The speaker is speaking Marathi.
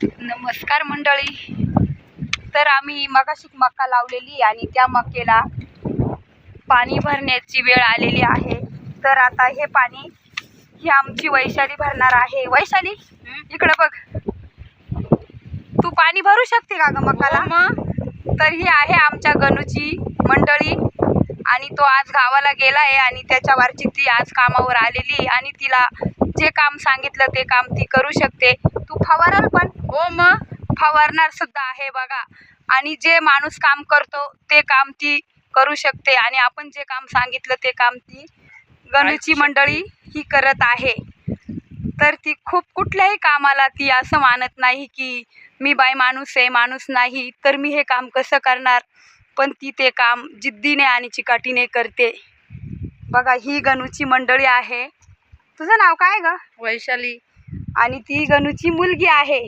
नमस्कार मंडळी. तर आम्ही मगाशी मका लावलेली आणि त्या मक्याला पाणी भरण्याची वेळ आलेली आहे. तर आता हे पाणी ही आमची वैशाली भरणार आहे. वैशाली इकडे बघ, तू पाणी भरू शकते का ग मकाला? तर ही आहे आमच्या गणूची मंडळी आणि तो आज गावाला गेला आहे आणि त्याच्यावरची ती आज कामावर आलेली आणि तिला जे काम सांगितलं ते काम ती करू शकते. तू फवाराल पण? हो, मग फवारणार सुद्धा आहे बघा. आणि जे माणूस काम करतो ते काम ती करू शकते आणि आपण जे काम सांगितलं ते काम ती गणूची मंडळी ही करत आहे. तर ती खूप कुठल्याही कामाला ती असं मानत नाही की मी बाई माणूस आहे, माणूस नाही तर मी हे काम कसं करणार, पण ती ते काम जिद्दीने आणि चिकाटीने करते बघा. ही गणूची मंडळी आहे. तुझं नाव काय ग? वैशाली. आणि ती गणूची मुलगी आहे.